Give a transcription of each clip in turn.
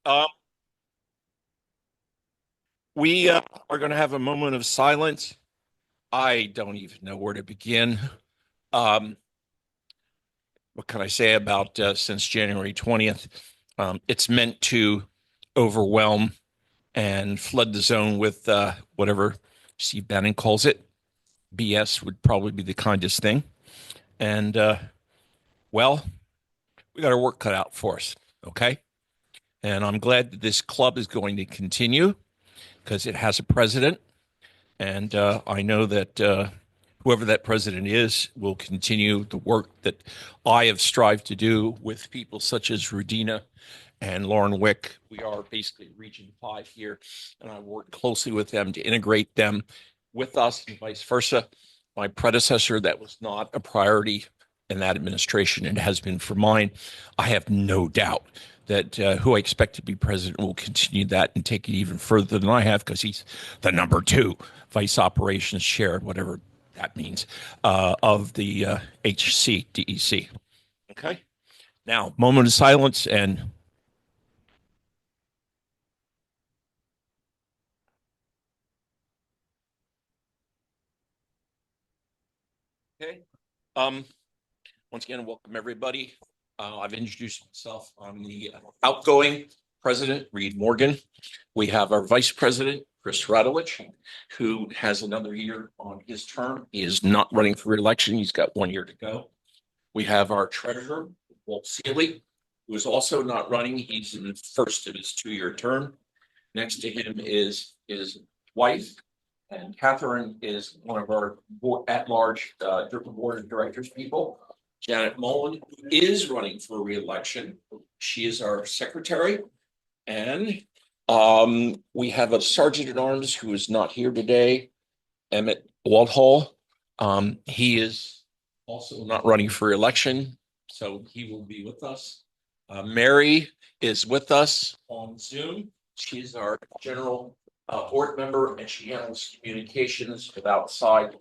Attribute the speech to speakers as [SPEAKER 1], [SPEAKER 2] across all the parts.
[SPEAKER 1] Um, we are going to have a moment of silence. I don't even know where to begin. Um, what can I say about since January 20th? It's meant to overwhelm and flood the zone with whatever Steve Bannon calls it. BS would probably be the kindest thing. And, well, we got our work cut out for us. Okay. And I'm glad that this club is going to continue because it has a president. And I know that whoever that president is will continue the work that I have strived to do with people such as Rudina and Lauren Wick. We are basically Region 5 here, and I work closely with them to integrate them with us and vice versa. My predecessor, that was not a priority in that administration and has been for mine. I have no doubt that who I expect to be president will continue that and take it even further than I have because he's the number two vice operations chair, whatever that means, of the HCDEC. Okay. Now, moment of silence and okay. Um, Once again, welcome everybody. I've introduced myself. I'm the outgoing president, Reed Morgan. We have our vice president, Chris Radowich, who has another year on his term. He is not running for re-election. He's got 1 year to go. We have our treasurer, Walt Seeley, who is also not running. He's in the first of his 2 year term. Next to him is his wife, and Catherine is one of our at-large board of directors people. Janet Mullen is running for re-election. She is our secretary. And we have a sergeant at arms who is not here today, Emmett Waldhall. He is also not running for election, so he will be with us. Mary is with us on Zoom. She's our general board member, and she handles communications with outside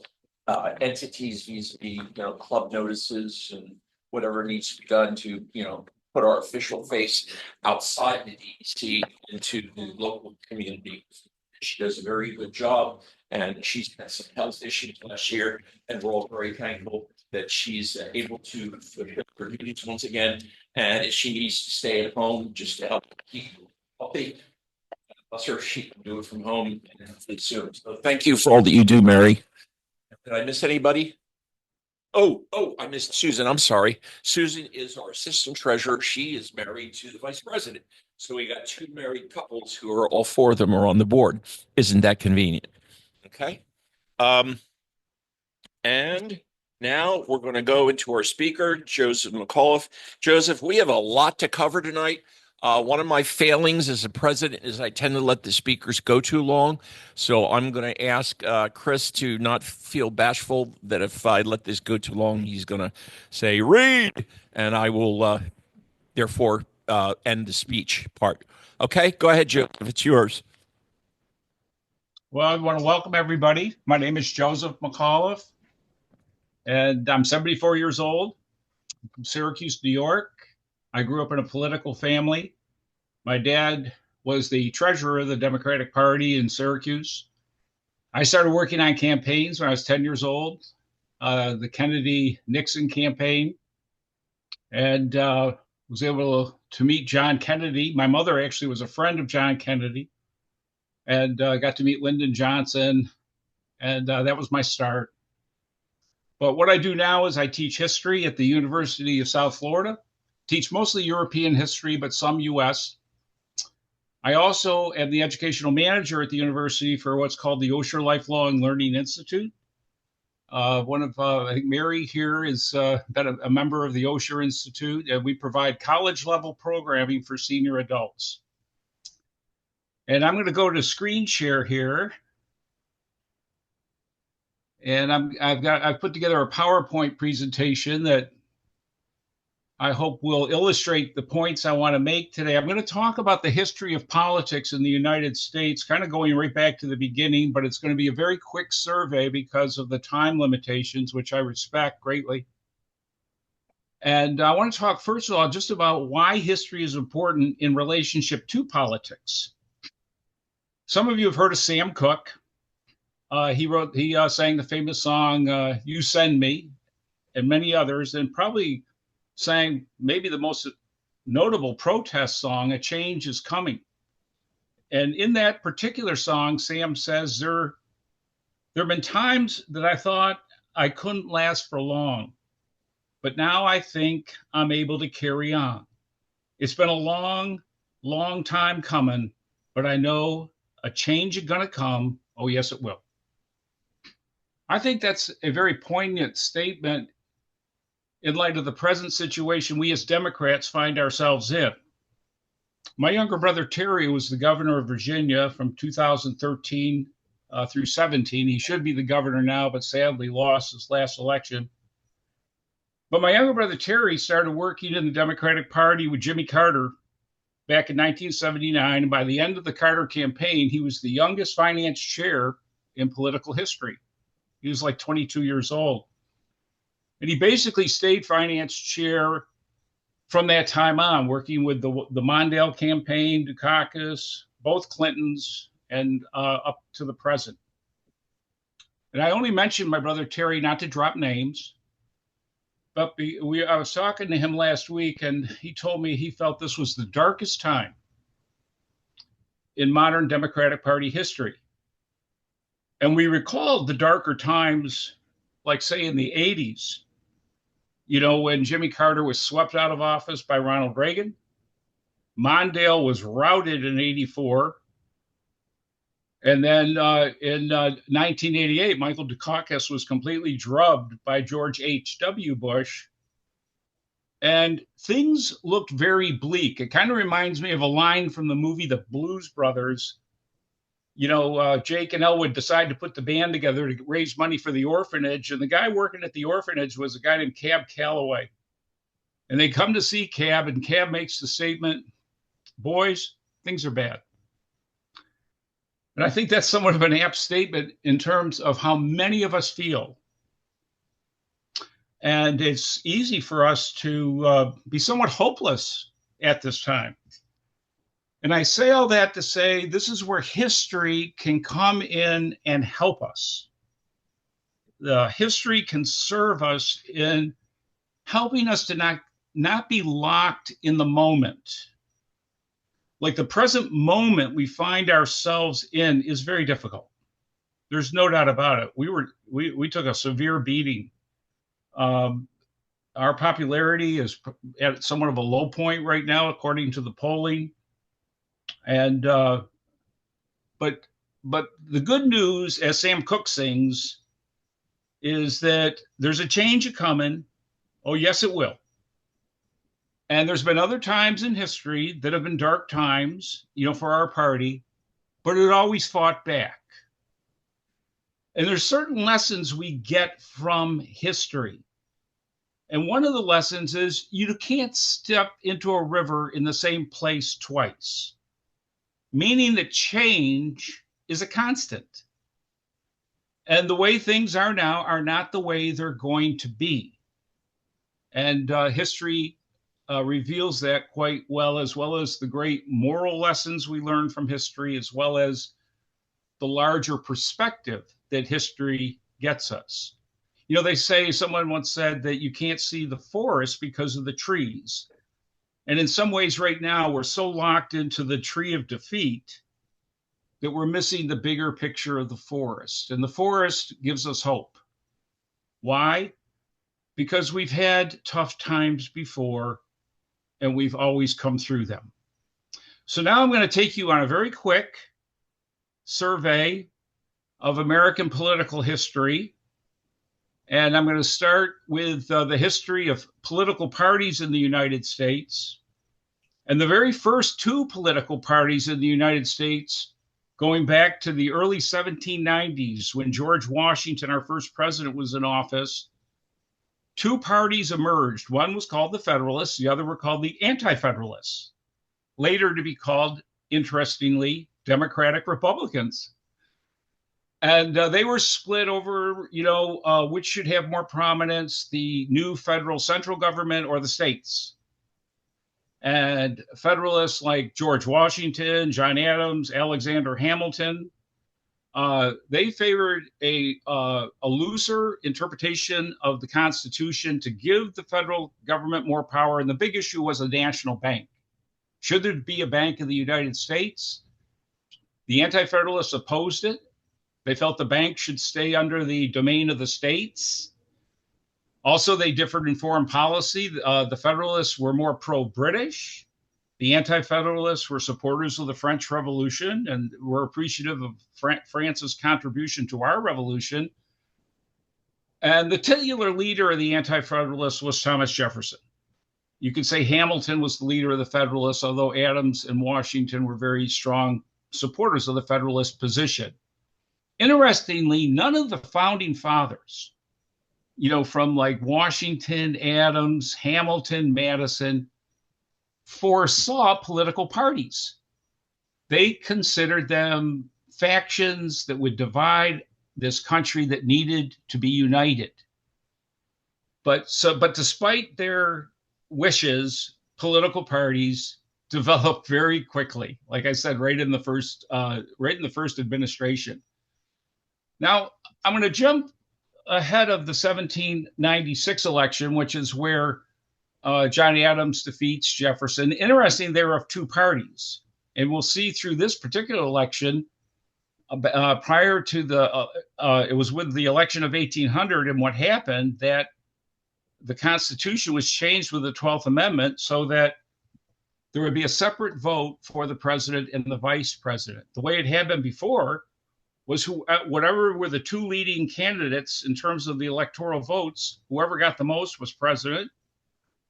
[SPEAKER 1] entities vis-a-vis, club notices and whatever needs to be done to, put our official face outside the DEC into the local community. She does a very good job, and she's had some health issues last year, and we're all very thankful that she's able to fulfill her duties once again. And if she needs to stay at home just to help keep healthy, she can do it from home and soon. So thank you for all that you do, Mary. Did I miss anybody? Oh, I missed Susan. I'm sorry. Susan is our assistant treasurer. She is married to the vice president. So we got two married couples who are all four of them are on the board. Isn't that convenient? Okay. Um, and now we're going to go into our speaker, Joseph McAuliffe. Joseph, we have a lot to cover tonight. One of my failings as a president is I tend to let the speakers go too long. So I'm going to ask Chris to not feel bashful that if I let this go too long, he's going to say, read, and I will therefore end the speech part. Okay, go ahead, Joseph. It's yours.
[SPEAKER 2] Well, I want to welcome everybody. My name is Joseph McAuliffe, and I'm 74 years old. I'm from Syracuse, New York. I grew up in a political family. My dad was the treasurer of the Democratic Party in Syracuse. I started working on campaigns when I was 10 years old, the Kennedy-Nixon campaign, and was able to meet John Kennedy. My mother actually was a friend of John Kennedy, and got to meet Lyndon Johnson, and that was my start. But what I do now is I teach history at the University of South Florida, teach mostly European history, but some US. I also am the educational manager at the university for what's called the Osher Lifelong Learning Institute. I think Mary here is been a member of the Osher Institute, and we provide college level programming for senior adults. And I'm going to go to screen share here. And I've put together a PowerPoint presentation that I hope will illustrate the points I want to make today. I'm going to talk about the history of politics in the United States, kind of going right back to the beginning, but it's going to be a very quick survey because of the time limitations, which I respect greatly. And I want to talk, first of all, just about why history is important in relationship to politics. Some of you have heard of Sam Cooke. He sang the famous song, You Send Me, and many others, and probably sang maybe the most notable protest song, A Change is Coming. And in that particular song, Sam says, there have been times that I thought I couldn't last for long, but now I think I'm able to carry on. It's been a long, long time coming, but I know a change is going to come. Oh, yes, it will. I think that's a very poignant statement in light of the present situation we as Democrats find ourselves in. My younger brother Terry was the governor of Virginia from 2013 through 17. He should be the governor now, but sadly lost his last election. But my younger brother Terry started working in the Democratic Party with Jimmy Carter back in 1979. And by the end of the Carter campaign, he was the youngest finance chair in political history. He was like 22 years old. And he basically stayed finance chair from that time on, working with the Mondale campaign, Dukakis, both Clintons, and up to the present. And I only mentioned my brother Terry not to drop names, but I was talking to him last week, and he told me he felt this was the darkest time in modern Democratic Party history. And we recalled the darker times, like, say, in the 80s, you know, when Jimmy Carter was swept out of office by Ronald Reagan. Mondale was routed in 84. And then in 1988, Michael Dukakis was completely drubbed by George H.W. Bush. And things looked very bleak. It kind of reminds me of a line from the movie The Blues Brothers. You know, Jake and Elwood decided to put the band together to raise money for the orphanage. And the guy working at the orphanage was a guy named Cab Calloway. And they come to see Cab, and Cab makes the statement, boys, things are bad. And I think that's somewhat of an apt statement in terms of how many of us feel. And it's easy for us to be somewhat hopeless at this time. And I say all that to say this is where history can come in and help us. The history can serve us in helping us to not be locked in the moment. Like the present moment we find ourselves in is very difficult. There's no doubt about it. We took a severe beating. Our popularity is at somewhat of a low point right now, according to the polling. And but the good news, as Sam Cooke sings, is that there's a change coming. Oh, yes, it will. And there's been other times in history that have been dark times, you know, for our party, but it always fought back. And there's certain lessons we get from history. And one of the lessons is you can't step into a river in the same place twice, meaning that change is a constant. And the way things are now are not the way they're going to be. And history reveals that quite well as the great moral lessons we learn from history, as well as the larger perspective that history gets us. You know, they say, someone once said that you can't see the forest because of the trees. And in some ways right now, we're so locked into the tree of defeat that we're missing the bigger picture of the forest. And the forest gives us hope. Why? Because we've had tough times before, and we've always come through them. So now I'm going to take you on a very quick survey of American political history. And I'm going to start with the history of political parties in the United States. And the very first two political parties in the United States, going back to the early 1790s, when George Washington, our first president, was in office, two parties emerged. One was called the Federalists, the other were called the Anti-Federalists, later to be called, interestingly, Democratic Republicans. And they were split over, which should have more prominence, the new federal central government or the states. And Federalists like George Washington, John Adams, Alexander Hamilton, they favored a looser interpretation of the Constitution to give the federal government more power. And the big issue was a national bank. Should there be a bank in the United States? The Anti-Federalists opposed it. They felt the bank should stay under the domain of the states. Also, they differed in foreign policy. The Federalists were more pro-British. The Anti-Federalists were supporters of the French Revolution and were appreciative of France's contribution to our revolution. And the titular leader of the Anti-Federalists was Thomas Jefferson. You could say Hamilton was the leader of the Federalists, although Adams and Washington were very strong supporters of the Federalist position. Interestingly, none of the founding fathers, from like Washington, Adams, Hamilton, Madison, foresaw political parties. They considered them factions that would divide this country that needed to be united. But despite their wishes, political parties developed very quickly. Like I said, right in the first administration. Now, I'm going to jump ahead of the 1796 election, which is where John Adams defeats Jefferson. Interesting, they were of two parties. And we'll see through this particular election, prior to it was with the election of 1800 and what happened, that the Constitution was changed with the 12th Amendment so that there would be a separate vote for the president and the vice president. The way it had been before was whatever were the two leading candidates in terms of the electoral votes, whoever got the most was president,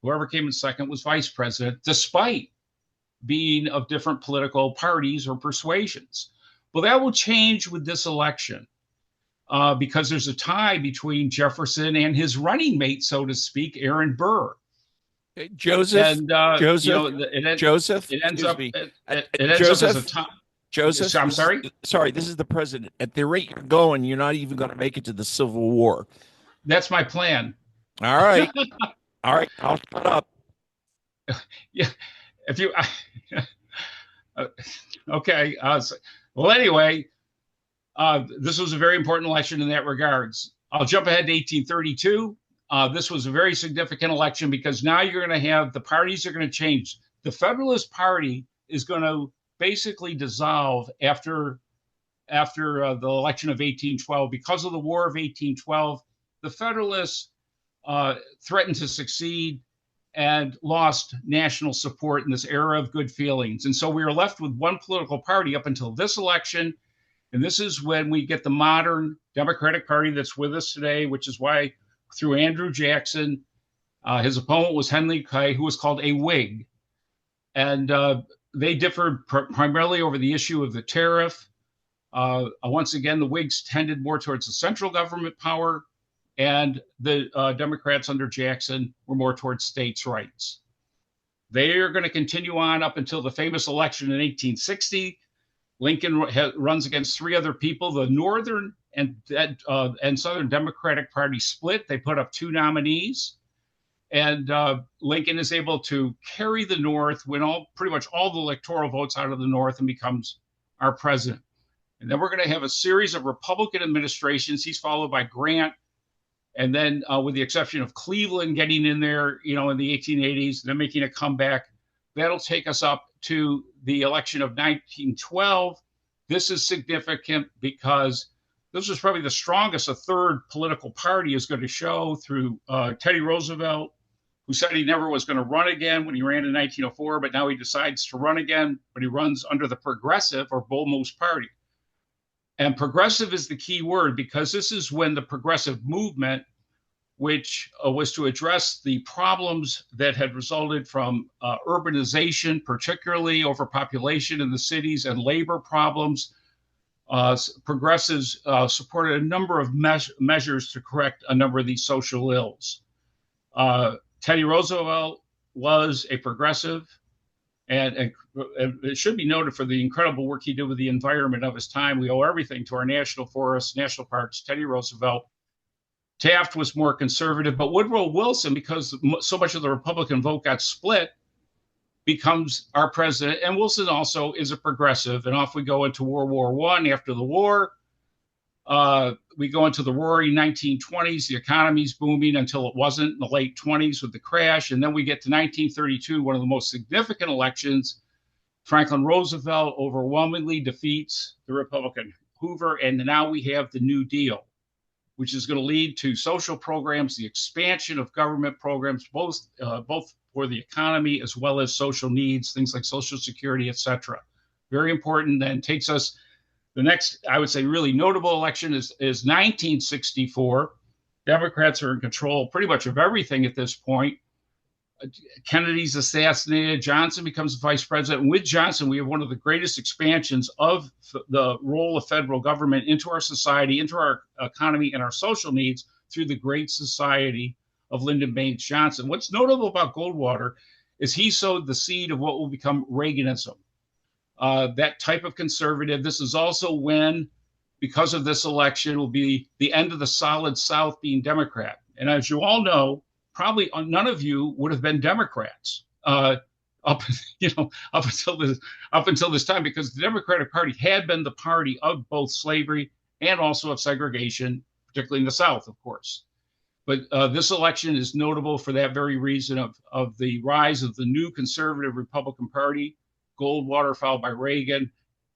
[SPEAKER 2] whoever came in second was vice president, despite being of different political parties or persuasions. Well, that will change with this election because there's a tie between Jefferson and his running mate, so to speak, Aaron Burr.
[SPEAKER 1] Joseph,
[SPEAKER 2] and
[SPEAKER 1] Joseph, Joseph,
[SPEAKER 2] it ends
[SPEAKER 1] excuse
[SPEAKER 2] up
[SPEAKER 1] me.
[SPEAKER 2] it ends
[SPEAKER 1] Joseph,
[SPEAKER 2] up as a tie.
[SPEAKER 1] Joseph,
[SPEAKER 2] I'm sorry.
[SPEAKER 1] Sorry, this is the president. At the rate you're going, you're not even going to make it to the Civil War.
[SPEAKER 2] That's my plan.
[SPEAKER 1] All right, all right, I'll shut up.
[SPEAKER 2] Yeah, if you okay. Well, anyway, this was a very important election in that regards. I'll jump ahead to 1832. This was a very significant election because now you're going to have the parties are going to change. The Federalist Party is going to basically dissolve after the election of 1812 because of the War of 1812. The Federalists threatened to succeed and lost national support in this era of good feelings. And so we were left with one political party up until this election. And this is when we get the modern Democratic Party that's with us today, which is why through Andrew Jackson, his opponent was Henry Clay, who was called a Whig. And they differed primarily over the issue of the tariff. Once again, the Whigs tended more towards the central government power, and the Democrats under Jackson were more towards states' rights. They are going to continue on up until the famous election in 1860. Lincoln runs against three other people. The Northern and Southern Democratic Party split. They put up two nominees. And Lincoln is able to carry the North, win pretty much all the electoral votes out of the North, and becomes our president. And then we're going to have a series of Republican administrations. He's followed by Grant. And then with the exception of Cleveland getting in there, in the 1880s, then making a comeback, that'll take us up to the election of 1912. This is significant because this was probably the strongest a third political party is going to show through Teddy Roosevelt, who said he never was going to run again when he ran in 1904, but now he decides to run again, but he runs under the Progressive or Bull Moose Party. And progressive is the key word because this is when the progressive movement, which was to address the problems that had resulted from urbanization, particularly overpopulation in the cities and labor problems, progressives supported a number of measures to correct a number of these social ills. Teddy Roosevelt was a progressive. And it should be noted for the incredible work he did with the environment of his time. We owe everything to our national forests, national parks, Teddy Roosevelt. Taft was more conservative, but Woodrow Wilson, because so much of the Republican vote got split, becomes our president. And Wilson also is a progressive. And off we go into World War I. After the war, we go into the roaring 1920s. The economy's booming until it wasn't in the late 20s with the crash. And then we get to 1932, one of the most significant elections. Franklin Roosevelt overwhelmingly defeats the Republican Hoover. And now we have the New Deal, which is going to lead to social programs, the expansion of government programs, both for the economy as well as social needs, things like Social Security, et cetera. Very important. Then takes us, the next, I would say, really notable election is 1964. Democrats are in control pretty much of everything at this point. Kennedy's assassinated. Johnson becomes vice president. And with Johnson, we have one of the greatest expansions of the role of federal government into our society, into our economy, and our social needs through the Great Society of Lyndon Baines Johnson. What's notable about Goldwater is he sowed the seed of what will become Reaganism. That type of conservative. This is also when, because of this election, will be the end of the Solid South being Democrat. And as you all know, probably none of you would have been Democrats up until this time, because the Democratic Party had been the party of both slavery and also of segregation, particularly in the South, of course. But this election is notable for that very reason of the rise of the new conservative Republican Party, Goldwater followed by Reagan,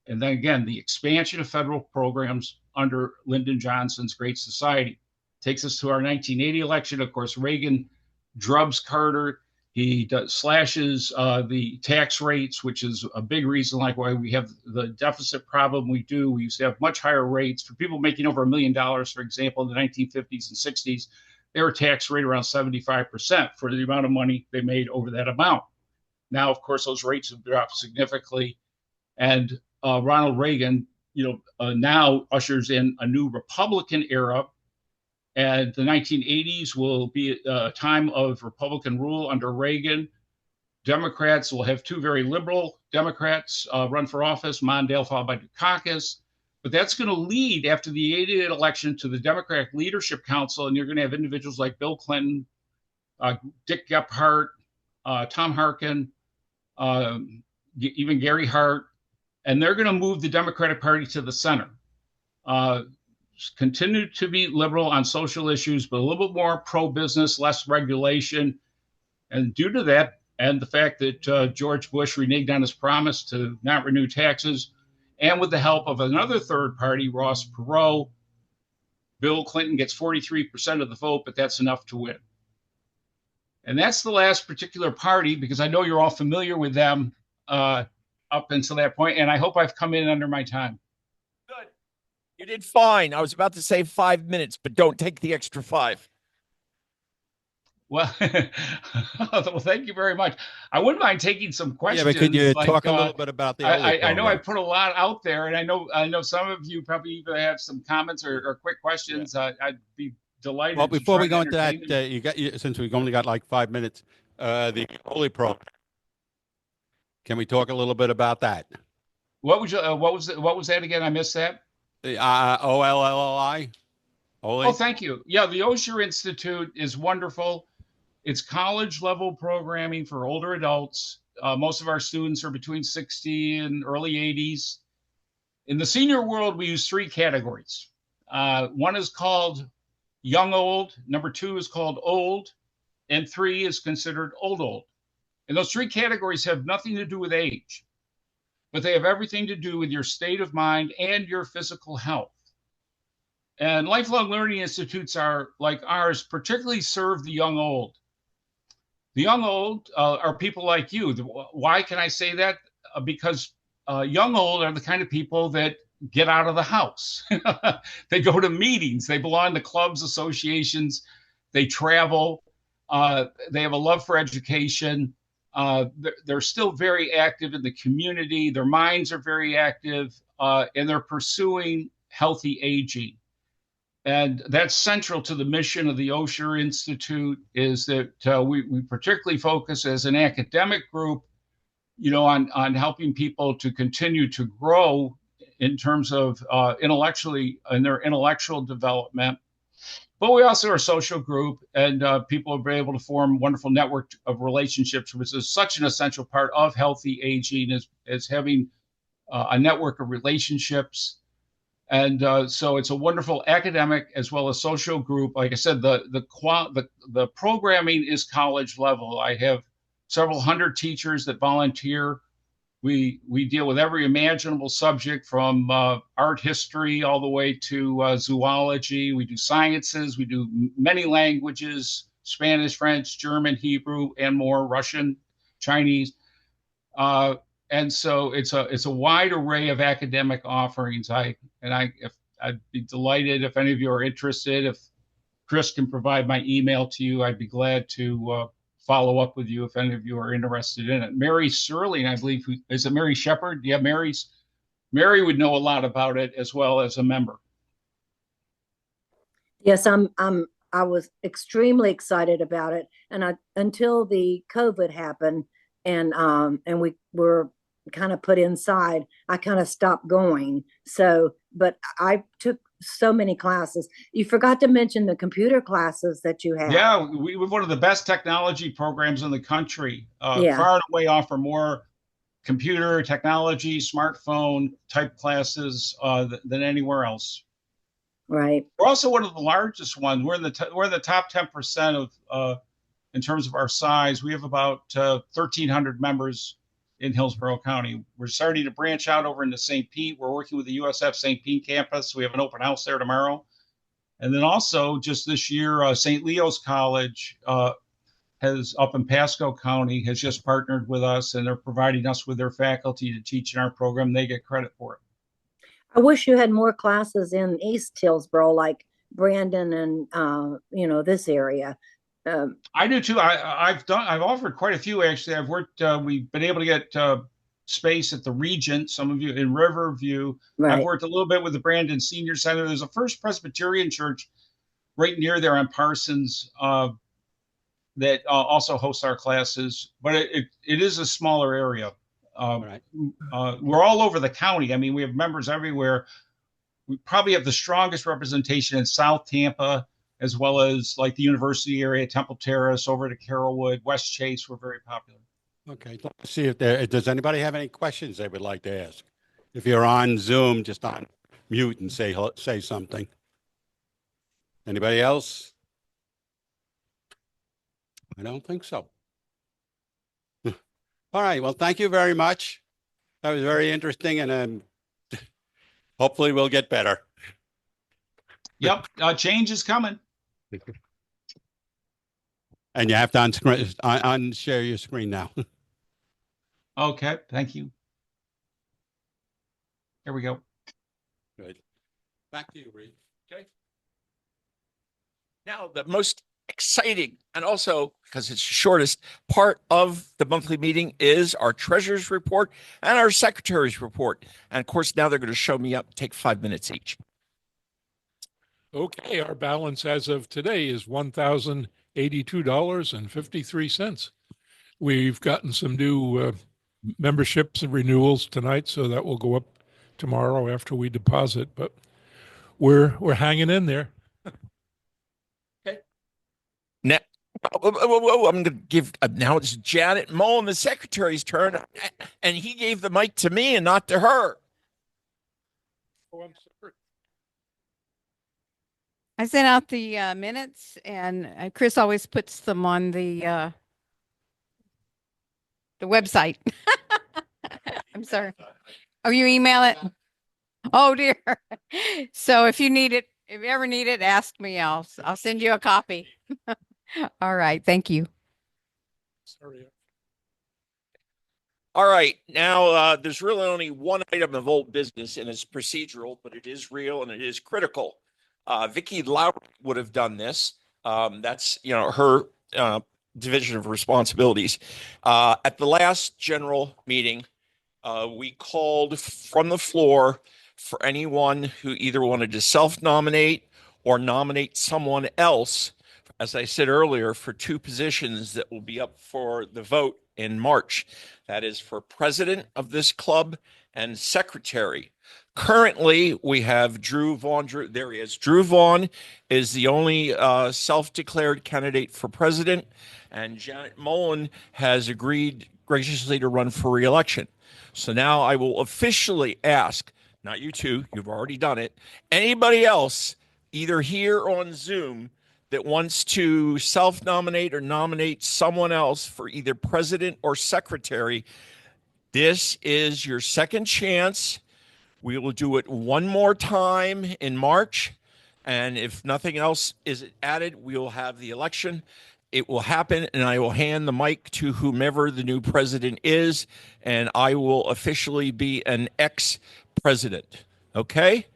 [SPEAKER 2] and then again, the expansion of federal programs under Lyndon Johnson's Great Society. Takes us to our 1980 election. Of course, Reagan drubs Carter. He slashes the tax rates, which is a big reason like why we have the deficit problem we do. We used to have much higher rates for people making over $1 million, for example, in the 1950s and 60s. They were tax rate around 75% for the amount of money they made over that amount. Now, of course, those rates have dropped significantly. And Ronald Reagan, now ushers in a new Republican era. And the 1980s will be a time of Republican rule under Reagan. Democrats will have two very liberal Democrats run for office, Mondale followed by Dukakis. But that's going to lead, after the 88 election, to the Democratic Leadership Council. And you're going to have individuals like Bill Clinton, Dick Gephardt, Tom Harkin, even Gary Hart. And they're going to move the Democratic Party to the center. Continue to be liberal on social issues, but a little bit more pro-business, less regulation. And due to that, and the fact that George Bush reneged on his promise to not renew taxes, and with the help of another third party, Ross Perot, Bill Clinton gets 43% of the vote, but that's enough to win. And that's the last particular party, because I know you're all familiar with them up until that point, and I hope I've come in under my time.
[SPEAKER 3] Good. You did fine. I was about to say 5 minutes, but don't take the extra 5.
[SPEAKER 2] Well, well, thank you very much. I wouldn't mind taking some questions.
[SPEAKER 4] Yeah, but could you talk a little bit about the
[SPEAKER 2] I know I put a lot out there, and I know some of you probably even have some comments or quick questions. Yeah. I'd be delighted.
[SPEAKER 4] Well, before we go into that, since we've only got like 5 minutes, the Holy Program. Can we talk a little bit about that?
[SPEAKER 2] What was that again? I missed that.
[SPEAKER 4] OLLI.
[SPEAKER 2] Oh, thank you. Yeah, the Osher Institute is wonderful. It's college-level programming for older adults. Most of our students are between 60 and early 80s. In the senior world, we use 3 categories. One is called young old, number 2 is called old, and 3 is considered old. And those 3 categories have nothing to do with age, but they have everything to do with your state of mind and your physical health. And lifelong learning institutes are like ours, particularly serve the young old. The young old are people like you. Why can I say that? Because young old are the kind of people that get out of the house. They go to meetings. They belong to clubs, associations. They travel. They have a love for education. They're still very active in the community. Their minds are very active, and they're pursuing healthy aging. And that's central to the mission of the Osher Institute, is that we particularly focus as an academic group. on helping people to continue to grow in terms of intellectually and their intellectual development. But we also are a social group, and people have been able to form wonderful network of relationships, which is such an essential part of healthy aging, is having a network of relationships. And so it's a wonderful academic as well as social group. Like I said, the programming is college level. I have several hundred teachers that volunteer. We deal with every imaginable subject from art history all the way to zoology. We do sciences. We do many languages: Spanish, French, German, Hebrew, and more, Russian, Chinese. And so it's a wide array of academic offerings. I'd be delighted if any of you are interested. If Chris can provide my email to you, I'd be glad to follow up with you if any of you are interested in it. Mary Serling, I believe, is it Mary Shepard? Yeah, Mary would know a lot about it as well as a member.
[SPEAKER 5] Yes, I was extremely excited about it, and until the COVID happened, and we were kind of put inside, I kind of stopped going. So, but I took so many classes. You forgot to mention the computer classes that you have.
[SPEAKER 2] Yeah, we have one of the best technology programs in the country.
[SPEAKER 5] Yeah.
[SPEAKER 2] Far and away offer more computer technology, smartphone type classes than anywhere else.
[SPEAKER 5] Right.
[SPEAKER 2] We're also one of the largest ones. We're in the top 10% of in terms of our size. We have about 1,300 members in Hillsborough County. We're starting to branch out over into St. Pete. We're working with the USF St. Pete campus. We have an open house there tomorrow. And then also just this year, St. Leo's College has up in Pasco County has just partnered with us, and they're providing us with their faculty to teach in our program. They get credit for it.
[SPEAKER 5] I wish you had more classes in East Hillsborough, like Brandon and this area.
[SPEAKER 2] I do too. I've offered quite a few actually. I've worked. We've been able to get space at the Regent. Some of you in Riverview.
[SPEAKER 5] Right.
[SPEAKER 2] I've worked a little bit with the Brandon Senior Center. There's a First Presbyterian Church right near there on Parsons that also hosts our classes, but it is a smaller area.
[SPEAKER 4] Right.
[SPEAKER 2] We're all over the county. I mean, we have members everywhere. We probably have the strongest representation in South Tampa, as well as like the university area, Temple Terrace, over to Carrollwood, West Chase. We're very popular.
[SPEAKER 4] Okay, let's see if does anybody have any questions they would like to ask? If you're on Zoom, just on mute and say something. Anybody else? I don't think so. All right. Well, thank you very much. That was very interesting, and hopefully we'll get better.
[SPEAKER 2] Yep, change is coming.
[SPEAKER 4] And you have to unshare your screen now.
[SPEAKER 2] Okay, thank you. Here we go.
[SPEAKER 4] Good. Back to you, Reed.
[SPEAKER 1] Okay. Now, the most exciting and also, because it's the shortest part of the monthly meeting, is our treasurer's report and our secretary's report. And of course, now they're going to show me up, take 5 minutes each.
[SPEAKER 6] Okay, our balance as of today is $1,082.53. We've gotten some new memberships and renewals tonight, so that will go up tomorrow after we deposit, but we're hanging in there.
[SPEAKER 1] Okay. Now, I'm going to give, now it's Janet Mullen, the secretary's turn, and he gave the mic to me and not to her.
[SPEAKER 6] Oh, I'm sorry.
[SPEAKER 7] I sent out the minutes, and Chris always puts them on the website. I'm sorry. Oh, you email it? Oh dear. So if you need it, if you ever need it, ask me. I'll send you a copy. All right. Thank you.
[SPEAKER 6] Sorry.
[SPEAKER 1] All right. Now, there's really only one item of old business, and it's procedural, but it is real and it is critical. Vicki Lowry would have done this. That's, her division of responsibilities. At the last general meeting, we called from the floor for anyone who either wanted to self-nominate or nominate someone else, as I said earlier, for two positions that will be up for the vote in March. That is for president of this club and secretary. Currently, we have Drew Vaughn. There he is. Drew Vaughn is the only self-declared candidate for president, and Janet Mullen has agreed graciously to run for re-election. So now I will officially ask, not you two, you've already done it, anybody else, either here or on Zoom, that wants to self-nominate or nominate someone else for either president or secretary, this is your second chance. We will do it one more time in March. And if nothing else is added, we will have the election. It will happen, and I will hand the mic to whomever the new president is, and I will officially be an ex-president. Okay?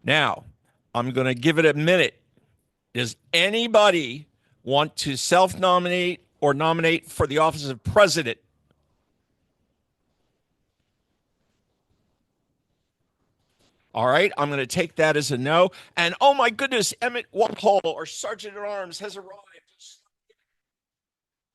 [SPEAKER 1] Now, I'm going to give it a minute. Does anybody want to self-nominate or nominate for the office of president? All right, I'm going to take that as a no. And oh my goodness, Emmett Walpole, our Sergeant at Arms, has arrived.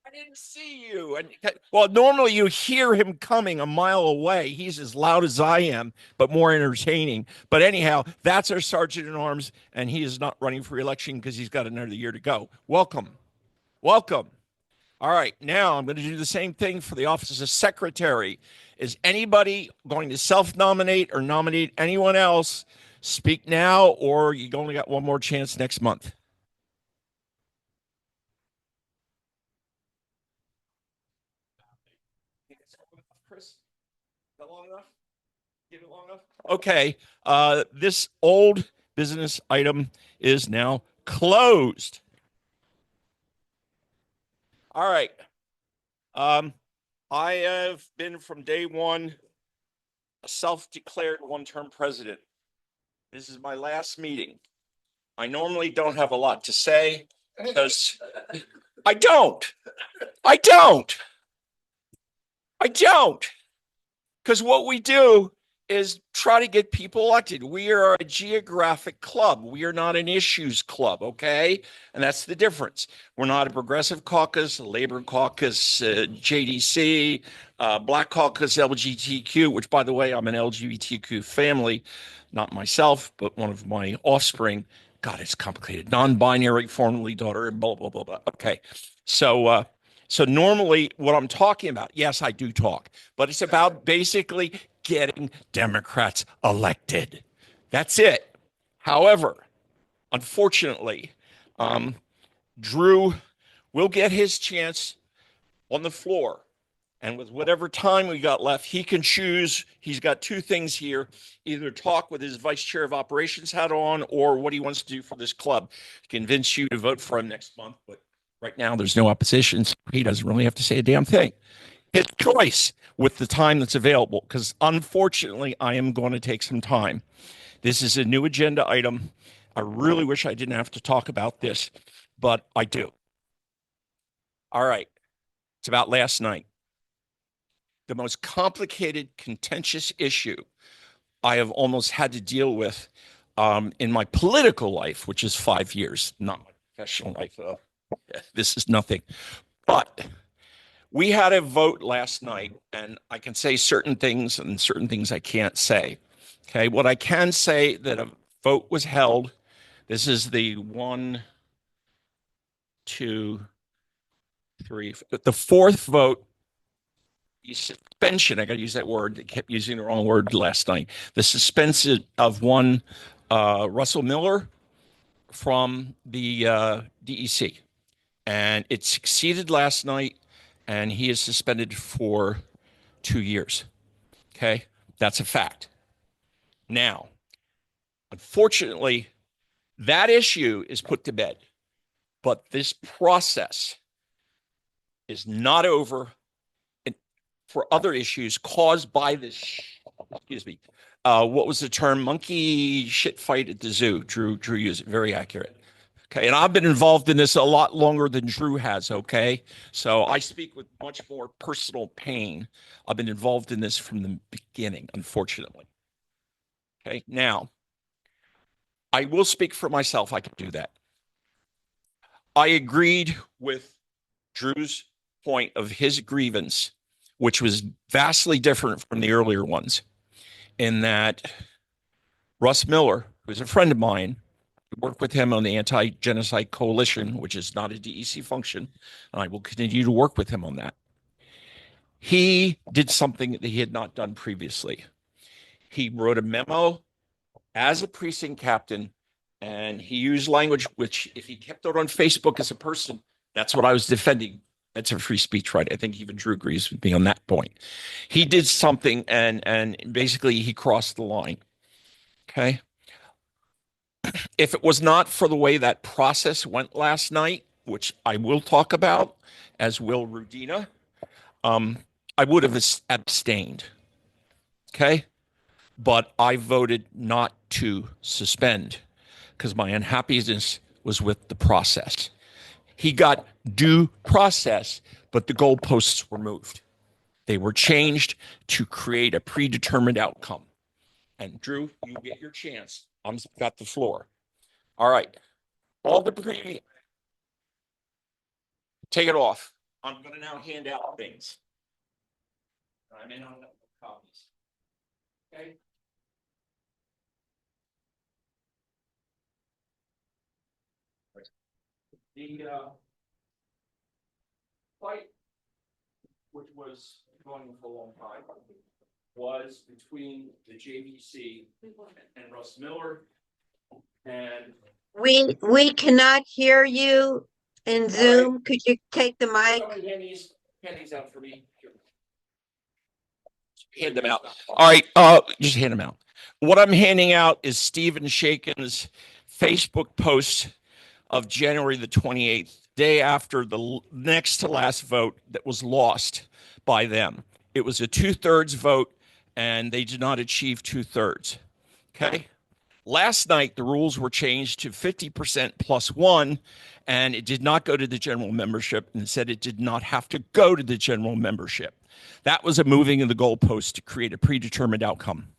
[SPEAKER 1] I didn't see you. And well, normally you hear him coming a mile away. He's as loud as I am, but more entertaining. But anyhow, that's our Sergeant at Arms, and he is not running for election because he's got another year to go. Welcome. Welcome. All right, now I'm going to do the same thing for the office of secretary. Is anybody going to self-nominate or nominate anyone else? Speak now, or you only got one more chance next month. Chris, is that long enough? Give it long enough? Okay, this old business item is now closed. All right. I have been from day one a self-declared one-term president. This is my last meeting. I normally don't have a lot to say because I don't. Because what we do is try to get people elected. We are a geographic club. We are not an issues club, okay? And that's the difference. We're not a progressive caucus, a labor caucus, JDC, Black caucus, LGBTQ, which, by the way, I'm an LGBTQ family, not myself, but one of my offspring. God, it's complicated. Non-binary, formerly daughter, and blah, blah, blah, blah. Okay. So normally what I'm talking about, yes, I do talk, but it's about basically getting Democrats elected. That's it. However, unfortunately, Drew will get his chance on the floor. And with whatever time we got left, he can choose. He's got two things here: either talk with his vice chair of operations hat on, or what he wants to do for this club. Convince you to vote for him next month. But right now, there's no opposition, so he doesn't really have to say a damn thing. His choice with the time that's available, because unfortunately, I am going to take some time. This is a new agenda item. I really wish I didn't have to talk about this, but I do. All right. It's about last night. The most complicated, contentious issue I have almost had to deal with in my political life, which is 5 years, not my professional life. This is nothing. But we had a vote last night, and I can say certain things and certain things I can't say. Okay, what I can say that a vote was held. This is the 1, 2, 3, the fourth vote. The suspension, I got to use that word. I kept using the wrong word last night. The suspension of one Russell Miller from the DEC. And it succeeded last night, and he is suspended for 2 years. Okay, that's a fact. Now, unfortunately, that issue is put to bed, but this process is not over for other issues caused by this, what was the term? Monkey shit fight at the zoo. Drew used it, very accurate. Okay, and I've been involved in this a lot longer than Drew has, okay? So I speak with much more personal pain. I've been involved in this from the beginning, unfortunately. Okay, now, I will speak for myself. I can do that. I agreed with Drew's point of his grievance, which was vastly different from the earlier ones, in that Russ Miller, who's a friend of mine, worked with him on the Anti-Genocide Coalition, which is not a DEC function, and I will continue to work with him on that. He did something that he had not done previously. He wrote a memo as a precinct captain, and he used language which, if he kept it on Facebook as a person, that's what I was defending. That's a free speech right. I think even Drew agrees with me on that point. He did something, and basically he crossed the line. Okay. If it was not for the way that process went last night, which I will talk about, as will Rudina, I would have abstained. Okay. But I voted not to suspend because my unhappiness was with the process. He got due process, but the goalposts were moved. They were changed to create a predetermined outcome. And Drew, you get your chance. I've got the floor. All right. All the take it off. I'm going to now hand out things. I may not have copies. Okay. The fight, which was going for a long time, was between the JVC and Russ Miller. And
[SPEAKER 8] we cannot hear you in Zoom. Could you take the mic?
[SPEAKER 1] Hand these out for me. Hand them out. All right, just hand them out. What I'm handing out is Stephen Shaken's Facebook post of January the 28th, day after the next to last vote that was lost by them. It was a 2/3 vote, and they did not achieve 2/3. Okay. Last night, the rules were changed to 50% plus one, and it did not go to the general membership, and said it did not have to go to the general membership. That was a moving of the goalpost to create a predetermined outcome.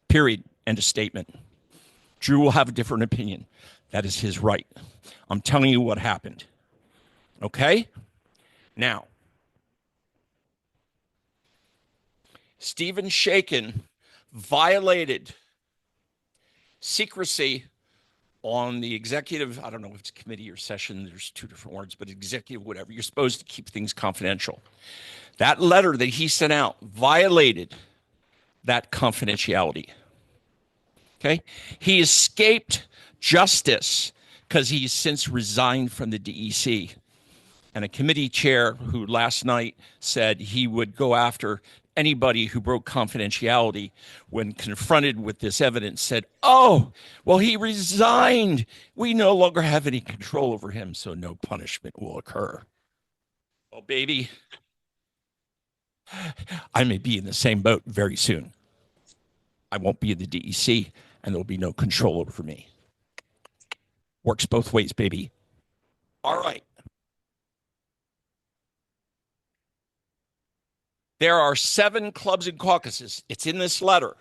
[SPEAKER 1] Period. End of statement. Drew will have a different opinion. That is his right. I'm telling you what happened. Okay? Now, Stephen Shaken violated secrecy on the executive, I don't know if it's committee or session, there's two different words, but executive, whatever. You're supposed to keep things confidential. That letter that he sent out violated that confidentiality. Okay? He escaped justice because he's since resigned from the DEC. And a committee chair who last night said he would go after anybody who broke confidentiality when confronted with this evidence said, oh, well, he resigned. We no longer have any control over him, so no punishment will occur. Well, baby, I may be in the same boat very soon. I won't be in the DEC, and there'll be no control over me. Works both ways, baby. All right. There are 7 clubs and caucuses. It's in this letter.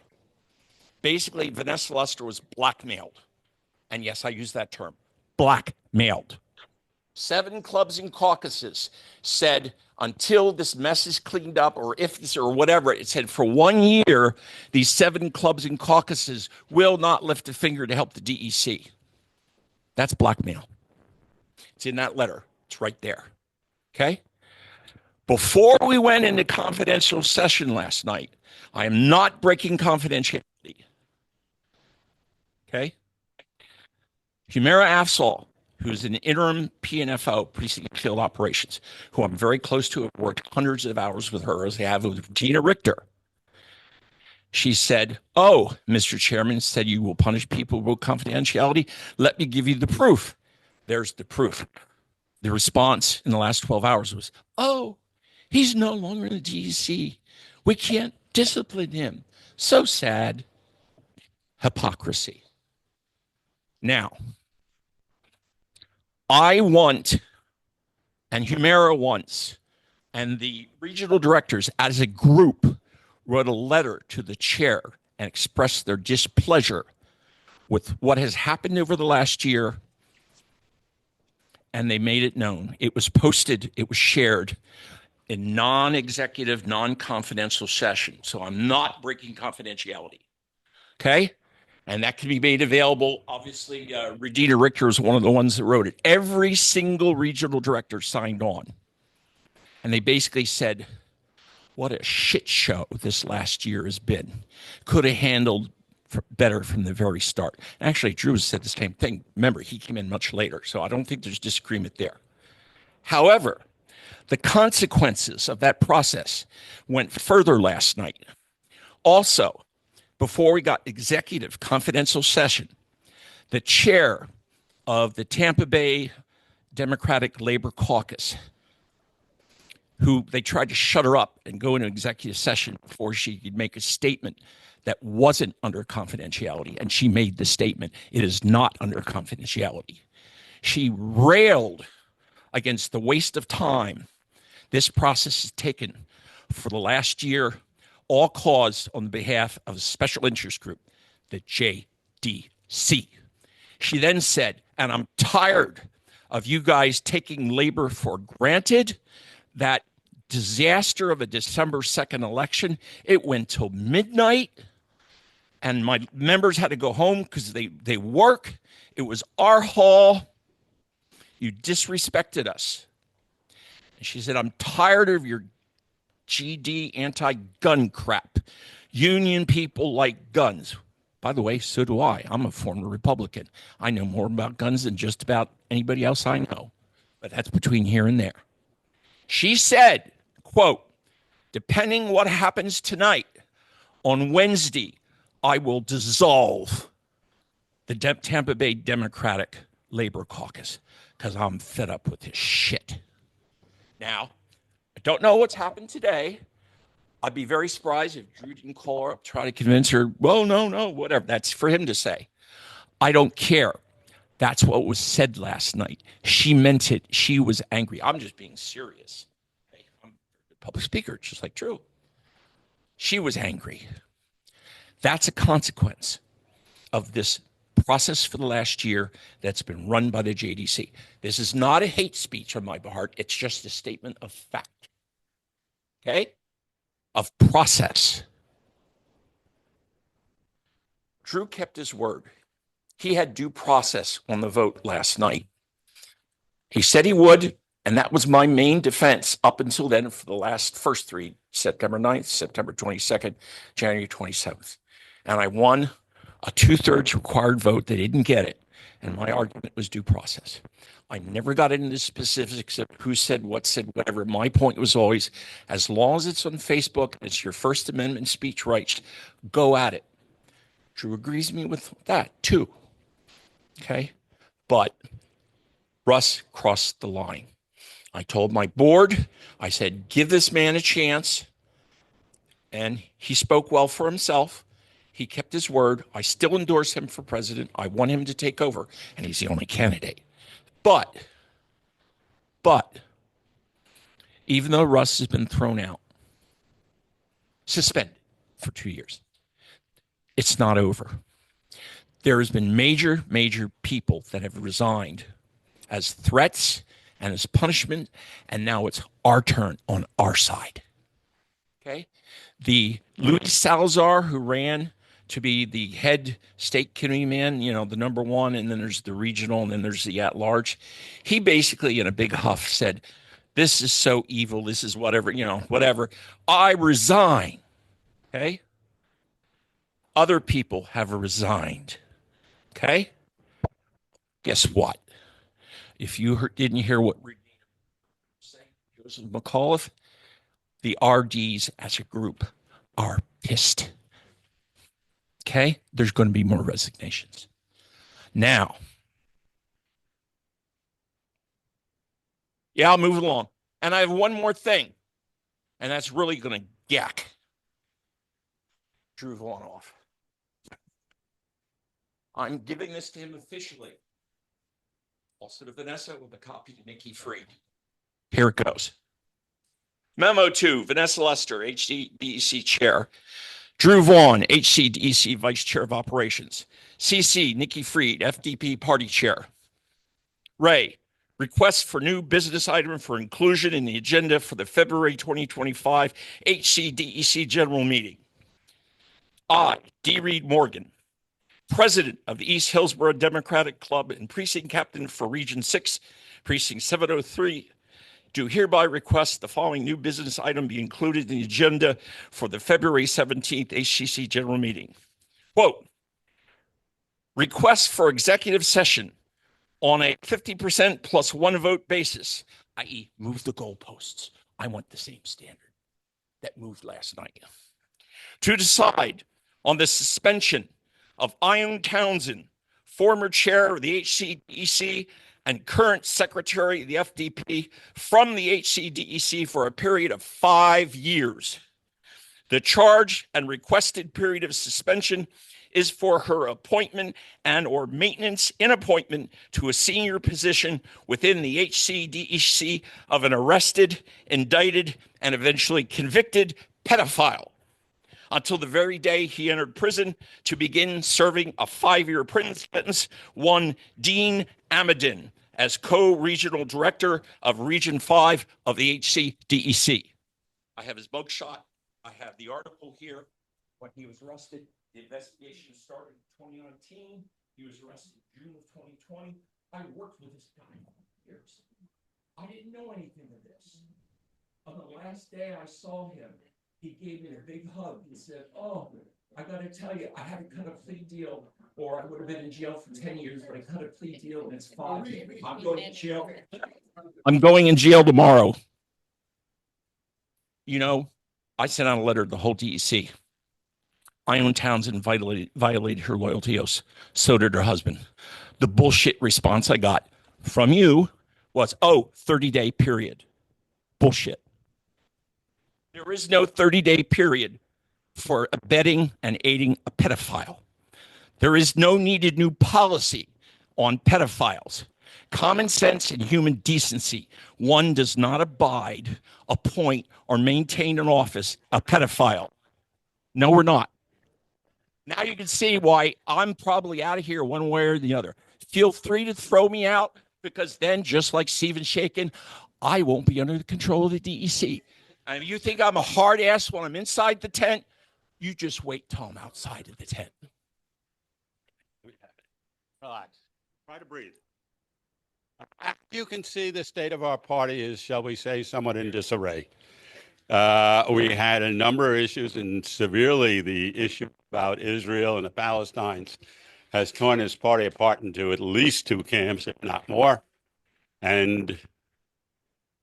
[SPEAKER 1] Basically, Vanessa Luster was blackmailed. And yes, I use that term, blackmailed. 7 clubs and caucuses said until this mess is cleaned up, or if this or whatever, it said for 1 year, these 7 clubs and caucuses will not lift a finger to help the DEC. That's blackmail. It's in that letter. It's right there. Okay? Before we went into confidential session last night, I am not breaking confidentiality. Okay? Humira Afzal, who's an interim PNFO, Precinct Field Operations, who I'm very close to, have worked hundreds of hours with her, as I have with Gina Richter. She said, oh, Mr. Chairman said you will punish people with confidentiality. Let me give you the proof. There's the proof. The response in the last 12 hours was, oh, he's no longer in the DEC. We can't discipline him. So sad. Hypocrisy. Now, I want, and Humira wants, and the regional directors as a group wrote a letter to the chair and expressed their displeasure with what has happened over the last year, and they made it known. It was posted, it was shared, in non-executive, non-confidential session. So I'm not breaking confidentiality. Okay? And that can be made available. Obviously, Regina Richter is one of the ones that wrote it. Every single regional director signed on. And they basically said, what a shit show this last year has been. Could have handled better from the very start. Actually, Drew said the same thing. Remember, he came in much later, so I don't think there's disagreement there. However, the consequences of that process went further last night. Also, before we got executive confidential session, the chair of the Tampa Bay Democratic Labor Caucus, who they tried to shut her up and go into executive session before she could make a statement that wasn't under confidentiality. And she made the statement, it is not under confidentiality. She railed against the waste of time this process has taken for the last year, all caused on behalf of a special interest group, the JDC. She then said, and I'm tired of you guys taking labor for granted. That disaster of a December 2nd election, it went till midnight, and my members had to go home because they work. It was our hall. You disrespected us. And she said, I'm tired of your GD anti-gun crap. Union people like guns. By the way, so do I. I'm a former Republican. I know more about guns than just about anybody else I know. But that's between here and there. She said, quote, depending what happens tonight, on Wednesday, I will dissolve the Tampa Bay Democratic Labor Caucus because I'm fed up with this shit. Now, I don't know what's happened today. I'd be very surprised if Drew didn't call her up, try to convince her, well, no, whatever. That's for him to say. I don't care. That's what was said last night. She meant it. She was angry. I'm just being serious. Hey, I'm a public speaker, just like Drew. She was angry. That's a consequence of this process for the last year that's been run by the JDC. This is not a hate speech on my part. It's just a statement of fact. Okay? Of process. Drew kept his word. He had due process on the vote last night. He said he would, and that was my main defense up until then for the first three, September 9th, September 22nd, January 27th. And I won a 2/3 required vote. They didn't get it. And my argument was due process. I never got into the specifics of who said, whatever. My point was always, as long as it's on Facebook, it's your First Amendment speech rights, go at it. Drew agrees with me with that too. Okay? But Russ crossed the line. I told my board, I said, give this man a chance. And he spoke well for himself. He kept his word. I still endorse him for president. I want him to take over, and he's the only candidate. But, even though Russ has been thrown out, suspended for 2 years, it's not over. There has been major people that have resigned as threats and as punishment, and now it's our turn on our side. Okay? The Luis Salazar, who ran to be the head state committee man, the number one, and then there's the regional, and then there's the at-large. He basically, in a big huff, said, this is so evil, this is whatever, whatever. I resign, okay? Other people have resigned, okay? Guess what? If you didn't hear what Joseph McAuliffe, the RDs as a group are pissed. Okay? There's going to be more resignations. Now, I'll move along. And I have one more thing, and that's really going to yak Drew Vaughanoff. I'm giving this to him officially. Also to Vanessa with a copy to Nikki Fried. Here it goes. Memo to Vanessa Lester, HDC Chair. Drew Vaughn, HCDC Vice Chair of Operations. CC, Nikki Fried, FDP Party Chair. Ray, Request for new business item for inclusion in the agenda for the February 2025 HCDEC General Meeting. I, D. Reed Morgan, President of the East Hillsborough Democratic Club and Precinct Captain for Region 6, Precinct 703, do hereby request the following new business item be included in the agenda for the February 17th HCC General Meeting. Quote, request for executive session on a 50% plus one vote basis, i.e. move the goalposts. I want the same standard that moved last night. To decide on the suspension of Ione Townsend, former chair of the HCDEC and current secretary of the FDP, from the HCDEC for a period of 5 years. The charge and requested period of suspension is for her appointment and or maintenance in appointment to a senior position within the HCDEC of an arrested, indicted, and eventually convicted pedophile until the very day he entered prison to begin serving a 5-year prison sentence, one Dean Amadin, as co-regional director of Region 5 of the HCDEC. I have his mugshot. I have the article here when he was arrested. The investigation started in 2019. He was arrested in June of 2020. I worked with this guy for years. I didn't know anything of this. On the last day I saw him, he gave me a big hug. He said, oh, I got to tell you, I haven't cut a plea deal, or I would have been in jail for 10 years, but I cut a plea deal and it's 5 years. I'm going to jail. I'm going in jail tomorrow. You know, I sent out a letter to the whole DEC. Ione Townsend violated her loyalty oaths. So did her husband. The bullshit response I got from you was, oh, 30-day period. Bullshit. There is no 30-day period for abetting and aiding a pedophile. There is no needed new policy on pedophiles. Common sense and human decency. One does not abide, appoint, or maintain an office a pedophile. No, we're not. Now you can see why I'm probably out of here one way or the other. Feel free to throw me out, because then, just like Stephen Shakin, I won't be under the control of the DEC. And if you think I'm a hard ass when I'm inside the tent, you just wait till I'm outside of the tent.
[SPEAKER 4] Relax. Try to breathe. You can see the state of our party is, shall we say, somewhat in disarray. We had a number of issues, and severely the issue about Israel and the Palestinians has torn this party apart into at least 2 camps, if not more. And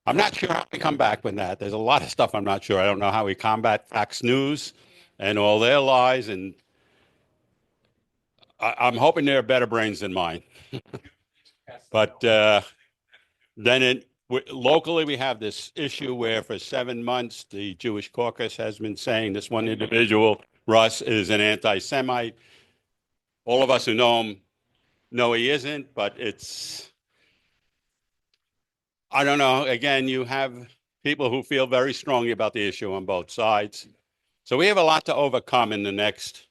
[SPEAKER 4] I'm not sure how we come back with that. There's a lot of stuff I'm not sure. I don't know how we combat Fox News and all their lies. And I'm hoping they're better brains than mine. But then locally, we have this issue where for 7 months, the Jewish caucus has been saying this one individual, Russ, is an anti-Semite. All of us who know him know he isn't, but it's, I don't know. Again, you have people who feel very strongly about the issue on both sides. So we have a lot to overcome in the next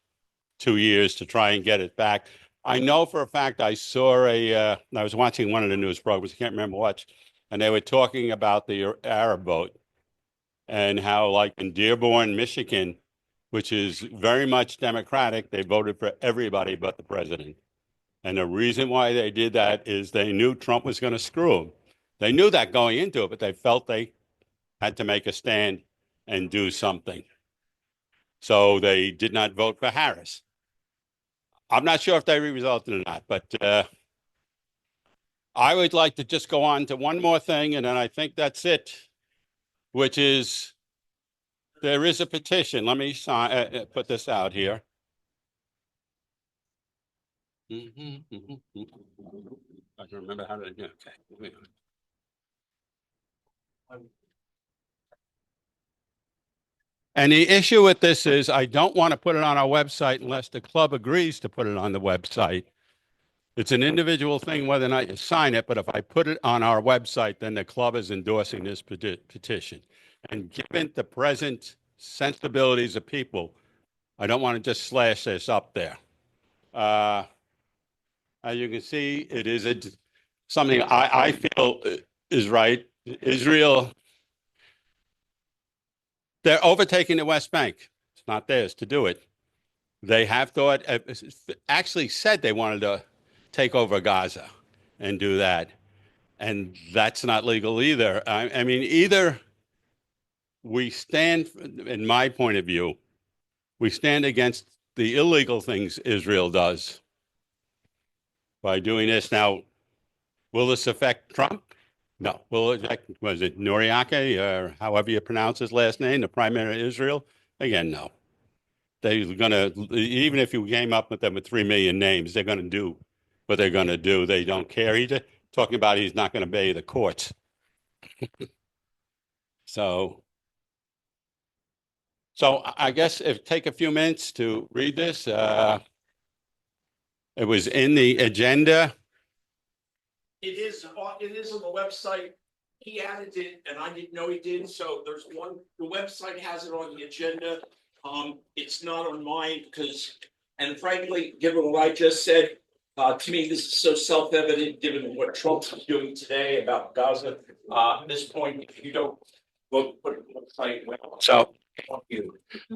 [SPEAKER 4] 2 years to try and get it back. I know for a fact I saw I was watching one of the news programs, I can't remember what, and they were talking about the Arab vote and how, like in Dearborn, Michigan, which is very much Democratic, they voted for everybody but the president. And the reason why they did that is they knew Trump was going to screw them. They knew that going into it, but they felt they had to make a stand and do something. So they did not vote for Harris. I'm not sure if they resulted or not, but I would like to just go on to one more thing, and then I think that's it, which is there is a petition. Let me put this out here. I can remember how to, yeah, okay. And the issue with this is I don't want to put it on our website unless the club agrees to put it on the website. It's an individual thing whether or not you sign it, but if I put it on our website, then the club is endorsing this petition. And given the present sensibilities of people, I don't want to just slash this up there. As you can see, it is something I feel is right. Israel, they're overtaking the West Bank. It's not theirs to do it. They have thought, actually said they wanted to take over Gaza and do that. And that's not legal either. I mean, either we stand, in my point of view, we stand against the illegal things Israel does by doing this. Now, will this affect Trump? No. Will it affect, was it Noriake, or however you pronounce his last name, the prime minister of Israel? Again, no. They're going to, even if you came up with them with 3 million names, they're going to do what they're going to do. They don't care. He's talking about he's not going to obey the courts. So I guess if take a few minutes to read this. It was in the agenda.
[SPEAKER 1] It is on the website. He added it and I didn't know he did. So there's one, the website has it on the agenda. It's not on mine because, and frankly, given what I just said, to me, this is so self-evident, given what Trump's doing today about Gaza. At this point, if you don't vote, put it on the website.
[SPEAKER 4] So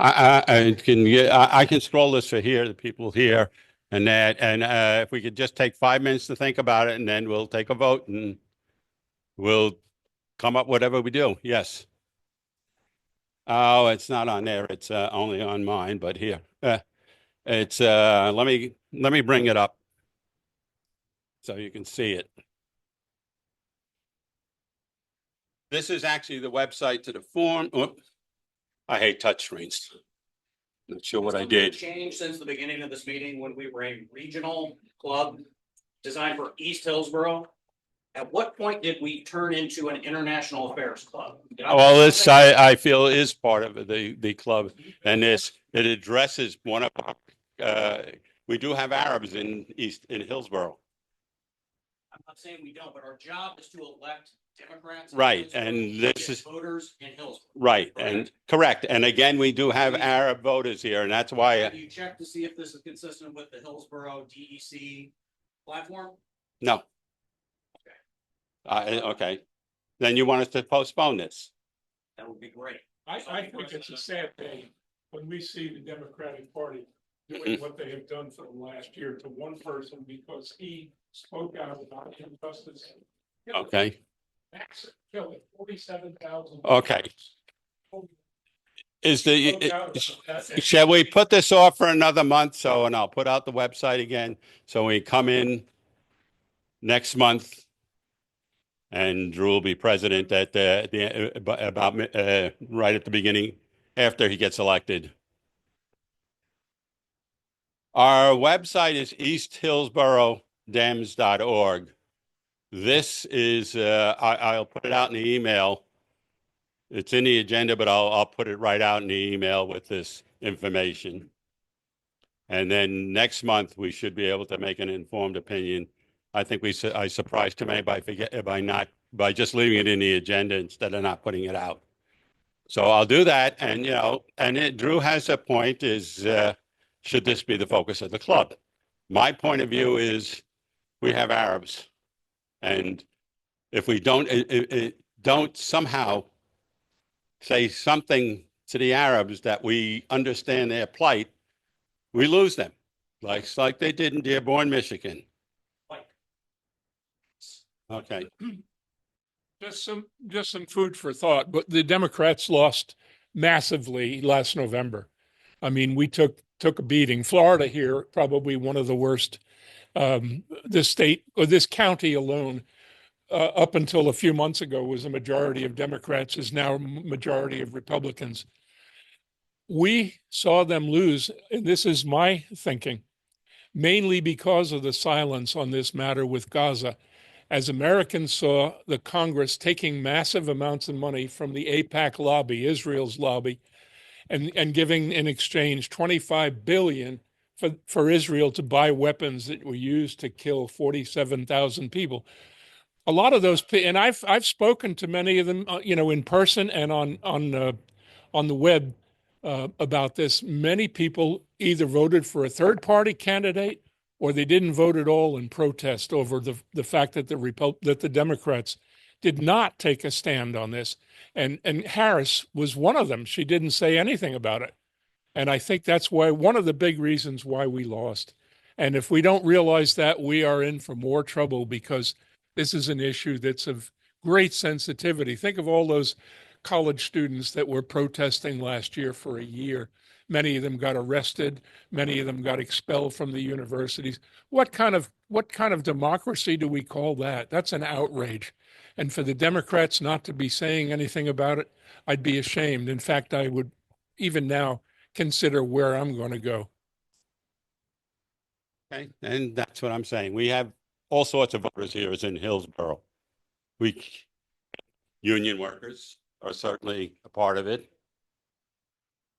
[SPEAKER 4] I can scroll this for here, the people here and that. And if we could just take 5 minutes to think about it, and then we'll take a vote and we'll come up whatever we do. Yes. Oh, it's not on there. It's only on mine, but here. It's let me bring it up so you can see it. This is actually the website to the form. Oh, I hate touchscreens. Not sure what I did.
[SPEAKER 9] Changed since the beginning of this meeting when we were a regional club designed for East Hillsborough. At what point did we turn into an international affairs club?
[SPEAKER 4] Well, this I feel is part of the club, and it addresses one of our, we do have Arabs in Hillsborough.
[SPEAKER 9] I'm not saying we don't, but our job is to elect Democrats.
[SPEAKER 4] Right, and this is
[SPEAKER 9] voters in Hillsborough.
[SPEAKER 4] right, and correct, and again, we do have Arab voters here, and that's why.
[SPEAKER 9] Have you checked to see if this is consistent with the Hillsborough DEC platform?
[SPEAKER 4] No. Okay, then you want us to postpone this?
[SPEAKER 9] That would be great.
[SPEAKER 6] I think it's a sad day when we see the Democratic Party doing what they have done for the last year to one person because he spoke out about injustice.
[SPEAKER 4] Okay.
[SPEAKER 6] Massive killing, 47,000.
[SPEAKER 4] Okay. Shall we put this off for another month? And I'll put out the website again. So we come in next month. And Drew will be president at about right at the beginning after he gets elected. Our website is easthillsboroughdems.org. This is I'll put it out in the email. It's in the agenda, but I'll put it right out in the email with this information. And then next month we should be able to make an informed opinion. I think I surprised too many by just leaving it in the agenda instead of not putting it out. So I'll do that. And, Drew has a point is, should this be the focus of the club? My point of view is we have Arabs. And if we don't somehow say something to the Arabs that we understand their plight, we lose them, like they did in Dearborn, Michigan. Okay.
[SPEAKER 6] Just some food for thought, but the Democrats lost massively last November. I mean, we took a beating. Florida here, probably one of the worst. This state or this county alone, up until a few months ago, was a majority of Democrats, is now a majority of Republicans. We saw them lose, and this is my thinking, mainly because of the silence on this matter with Gaza. As Americans saw the Congress taking massive amounts of money from the AIPAC lobby, Israel's lobby, and giving in exchange $25 billion for Israel to buy weapons that were used to kill 47,000 people. A lot of those, and I've spoken to many of them, in person and on the web about this. Many people either voted for a third party candidate or they didn't vote at all in protest over the fact that the Democrats did not take a stand on this. And Harris was one of them. She didn't say anything about it. And I think that's why one of the big reasons why we lost. And if we don't realize that, we are in for more trouble, because this is an issue that's of great sensitivity. Think of all those college students that were protesting last year for a year. Many of them got arrested. Many of them got expelled from the universities. What kind of democracy do we call that? That's an outrage. And for the Democrats not to be saying anything about it, I'd be ashamed. In fact, I would even now consider where I'm going to go.
[SPEAKER 4] Okay, and that's what I'm saying. We have all sorts of voters here as in Hillsborough. Union workers are certainly a part of it.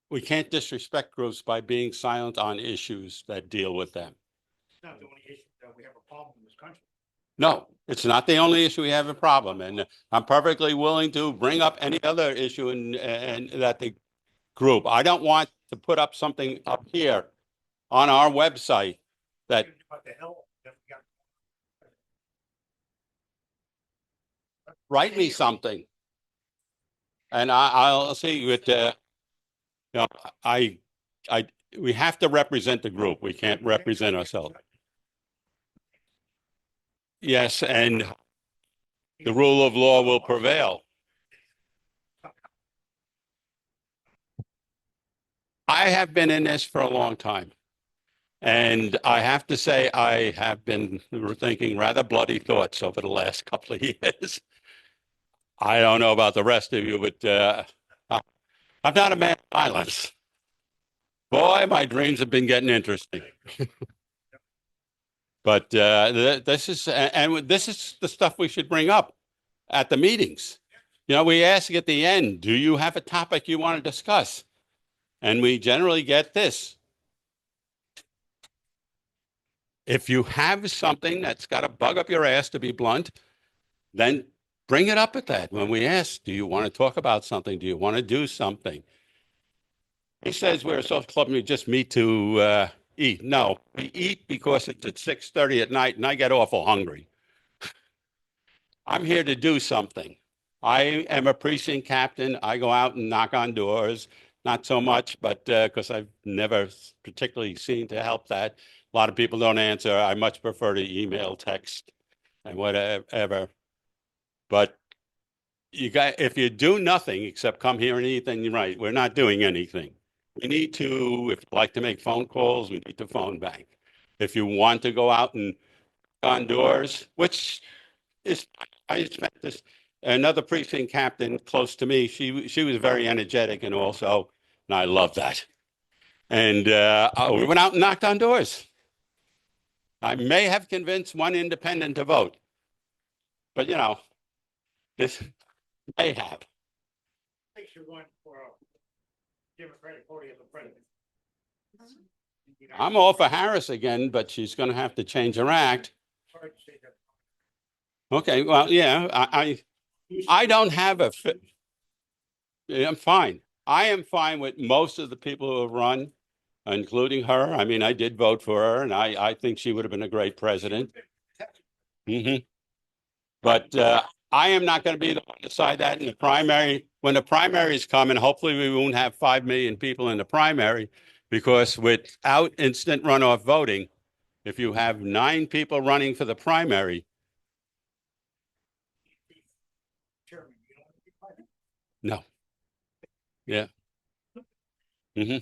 [SPEAKER 4] We can't disrespect groups by being silent on issues that deal with them.
[SPEAKER 9] It's not the only issue that we have a problem in this country.
[SPEAKER 4] No, it's not the only issue we have a problem. And I'm perfectly willing to bring up any other issue and that the group. I don't want to put up something up here on our website that
[SPEAKER 9] What the hell? that we got-
[SPEAKER 4] write me something. And I'll see with, we have to represent the group. We can't represent ourselves. Yes, and the rule of law will prevail. I have been in this for a long time. And I have to say, I have been thinking rather bloody thoughts over the last couple of years. I don't know about the rest of you, but I'm not a man of violence. Boy, my dreams have been getting interesting. But this is the stuff we should bring up at the meetings. You know, we ask at the end, do you have a topic you want to discuss? And we generally get this. If you have something that's got a bug up your ass, to be blunt, then bring it up at that. When we ask, do you want to talk about something? Do you want to do something? He says we're a social club and we just meet to eat. No, we eat because it's at 6:30 at night and I get awful hungry. I'm here to do something. I am a precinct captain. I go out and knock on doors. Not so much, but because I've never particularly seen to help that. A lot of people don't answer. I much prefer to email, text, and whatever. But if you do nothing except come here and eat, then you're right. We're not doing anything. We need to, if you like to make phone calls, we need to phone bank. If you want to go out and on doors, which is, I expect this, another precinct captain close to me, she was very energetic and I love that. And we went out and knocked on doors. I may have convinced one independent to vote, but you know, this may have.
[SPEAKER 9] Makes you want for a Democratic Party as a president.
[SPEAKER 4] I'm all for Harris again, but she's going to have to change her act.
[SPEAKER 9] Hard to say that.
[SPEAKER 4] Okay, well, yeah, I don't have a fit. I'm fine. I am fine with most of the people who have run, including her. I mean, I did vote for her, and I think she would have been a great president. But I am not going to be the one to decide that in the primary. When the primaries come, and hopefully we won't have 5 million people in the primary, because without instant runoff voting, if you have 9 people running for the primary,
[SPEAKER 9] Chairman, you don't want to be president.
[SPEAKER 4] no. Yeah. Mm-hmm.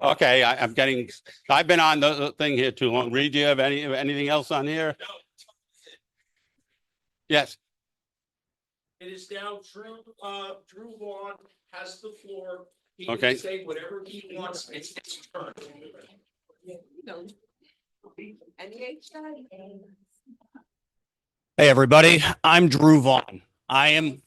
[SPEAKER 4] Okay, I've been on the thing here too long. Reed, do you have anything else on here? Yes.
[SPEAKER 1] It is now Drew Vaughn has the floor. He
[SPEAKER 4] Okay.
[SPEAKER 1] can say whatever he wants. It's his turn.
[SPEAKER 9] Hey, everybody, I'm Drew Vaughn. I'm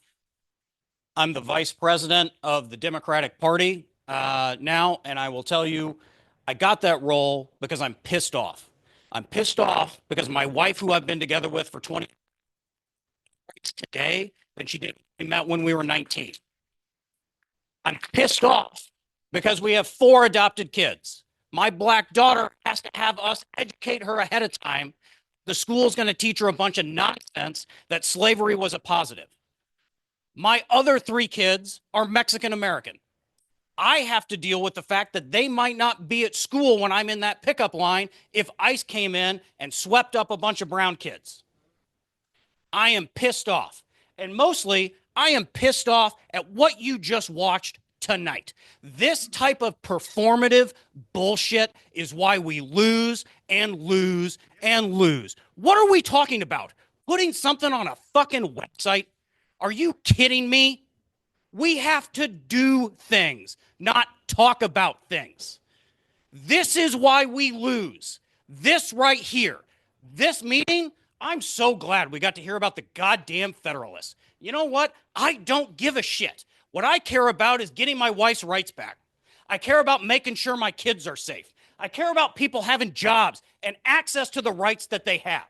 [SPEAKER 9] the vice president of the Democratic Party now, and I will tell you, I got that role because I'm pissed off. I'm pissed off because my wife, who I've been together with for 20 years today, than she did we met when we were 19. I'm pissed off because we have 4 adopted kids. My black daughter has to have us educate her ahead of time. The school's going to teach her a bunch of nonsense that slavery was a positive. My other 3 kids are Mexican American. I have to deal with the fact that they might not be at school when I'm in that pickup line if ICE came in and swept up a bunch of brown kids. I am pissed off. And mostly, I am pissed off at what you just watched tonight. This type of performative bullshit is why we lose and lose and lose. What are we talking about? Putting something on a fucking website? Are you kidding me? We have to do things, not talk about things. This is why we lose. This right here. This meeting, I'm so glad we got to hear about the goddamn Federalists. You know what? I don't give a shit. What I care about is getting my wife's rights back. I care about making sure my kids are safe. I care about people having jobs and access to the rights that they have.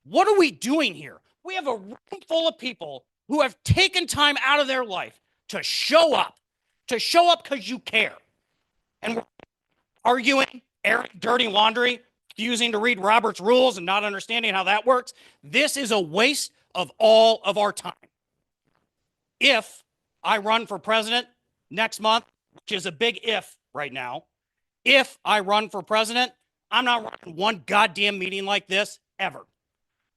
[SPEAKER 9] What are we doing here? We have a room full of people who have taken time out of their life to show up because you care. And we're arguing, airing dirty laundry, refusing to read Robert's rules and not understanding how that works. This is a waste of all of our time. If I run for president next month, which is a big if right now, if I run for president, I'm not running one goddamn meeting like this ever.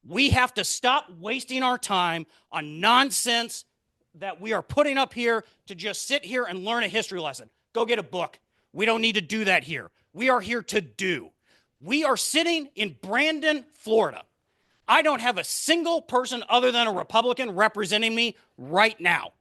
[SPEAKER 9] We have to stop wasting our time on nonsense that we are putting up here to just sit here and learn a history lesson. Go get a book. We don't need to do that here. We are here to do. We are sitting in Brandon, Florida. I don't have a single person other than a Republican representing me right now.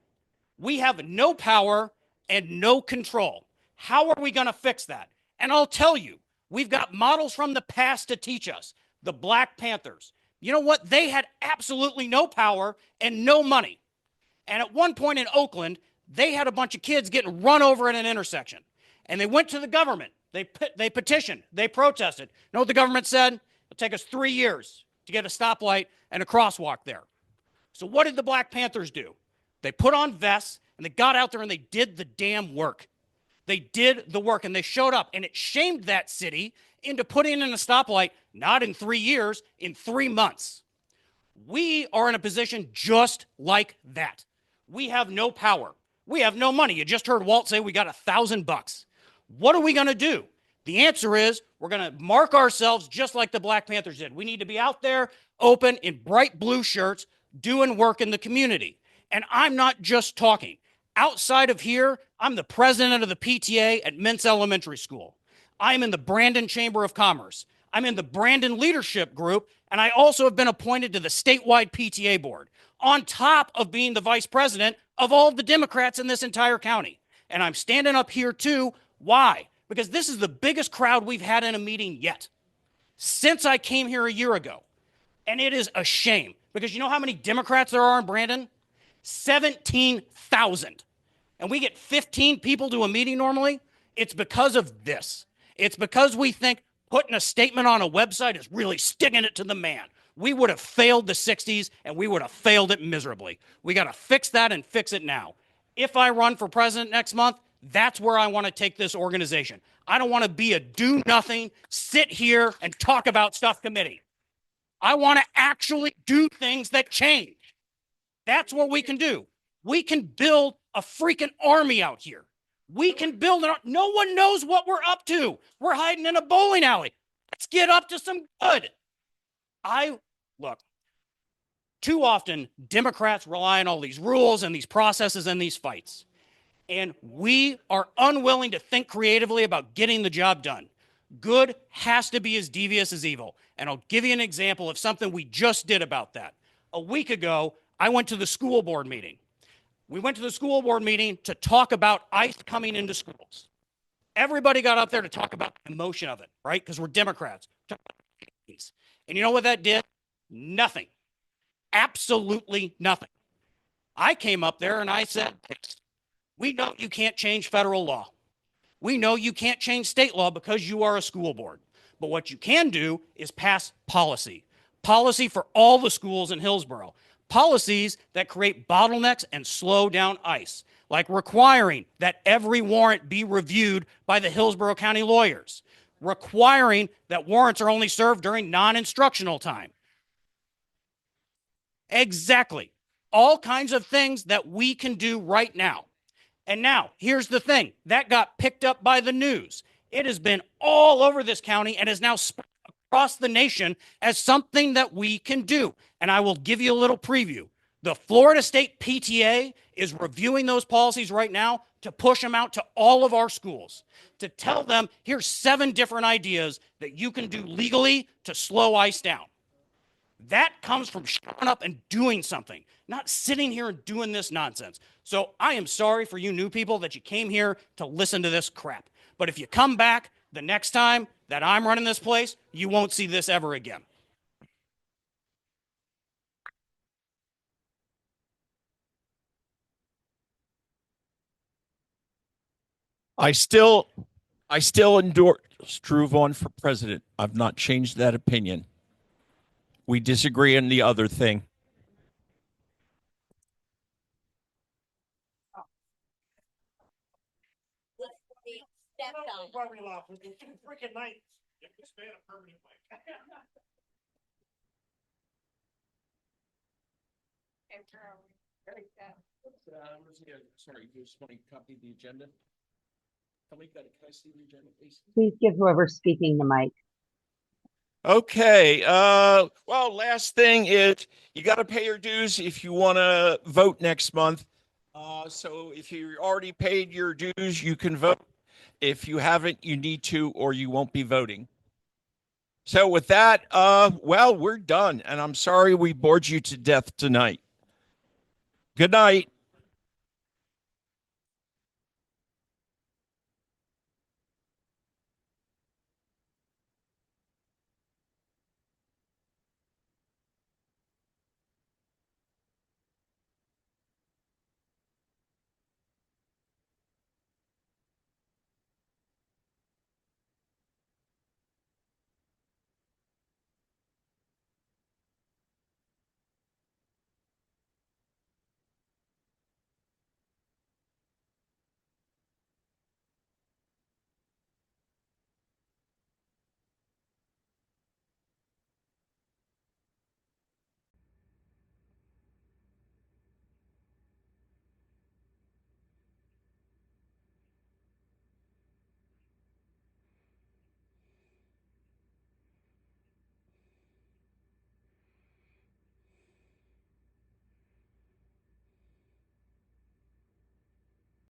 [SPEAKER 9] We have no power and no control. How are we going to fix that? And I'll tell you, we've got models from the past to teach us. The Black Panthers. You know what? They had absolutely no power and no money. And at one point in Oakland, they had a bunch of kids getting run over at an intersection. And they went to the government. They petitioned. They protested. You know what the government said? It'll take us 3 years to get a stoplight and a crosswalk there. So what did the Black Panthers do? They put on vests and they got out there and they did the damn work. They did the work and they showed up, and it shamed that city into putting in a stoplight, not in 3 years, in 3 months. We are in a position just like that. We have no power. We have no money. You just heard Walt say we got $1,000. What are we going to do? The answer is we're going to mark ourselves just like the Black Panthers did. We need to be out there, open, in bright blue shirts, doing work in the community. And I'm not just talking. Outside of here, I'm the president of the PTA at Mintz Elementary School. I'm in the Brandon Chamber of Commerce. I'm in the Brandon Leadership Group, and I also have been appointed to the statewide PTA board, on top of being the vice president of all the Democrats in this entire county. And I'm standing up here too. Why? Because this is the biggest crowd we've had in a meeting yet since I came here a year ago. And it is a shame, because you know how many Democrats there are in Brandon? 17,000. And we get 15 people to a meeting normally. It's because of this. It's because we think putting a statement on a website is really sticking it to the man. We would have failed the 60s, and we would have failed it miserably. We got to fix that and fix it now. If I run for president next month, that's where I want to take this organization. I don't want to be a do-nothing, sit here and talk about stuff committee. I want to actually do things that change. That's what we can do. We can build a freaking army out here. We can build it. No one knows what we're up to. We're hiding in a bowling alley. Let's get up to some good. Look, too often Democrats rely on all these rules and these processes and these fights. And we are unwilling to think creatively about getting the job done. Good has to be as devious as evil. And I'll give you an example of something we just did about that. A week ago, I went to the school board meeting. We went to the school board meeting to talk about ICE coming into schools. Everybody got up there to talk about the emotion of it, right? Because we're Democrats. And you know what that did? Nothing. Absolutely nothing. I came up there and I said, we know you can't change federal law. We know you can't change state law because you are a school board. But what you can do is pass policy. Policy for all the schools in Hillsborough. Policies that create bottlenecks and slow down ICE. like requiring that every warrant be reviewed by the Hillsborough County lawyers, requiring that warrants are only served during non-instructional time. Exactly. All kinds of things that we can do right now. And now, here's the thing. That got picked up by the news. It has been all over this county and is now spread across the nation as something that we can do. And I will give you a little preview. The Florida State PTA is reviewing those policies right now to push them out to all of our schools, to tell them, here's 7 different ideas that you can do legally to slow ICE down. That comes from showing up and doing something, not sitting here and doing this nonsense. So I am sorry for you new people that you came here to listen to this crap. But if you come back the next time that I'm running this place, you won't see this ever again.
[SPEAKER 3] I still endorse Drew Vaughn for president. I've not changed that opinion. We disagree on the other thing. Sorry, you just want to copy the agenda? Can I see the agenda, please?
[SPEAKER 10] Please give whoever's speaking the mic.
[SPEAKER 3] Okay. Well, last thing is you got to pay your dues if you want to vote next month. So if you already paid your dues, you can vote. If you haven't, you need to, or you won't be voting. So with that, well, we're done. And I'm sorry we bored you to death tonight. Good night.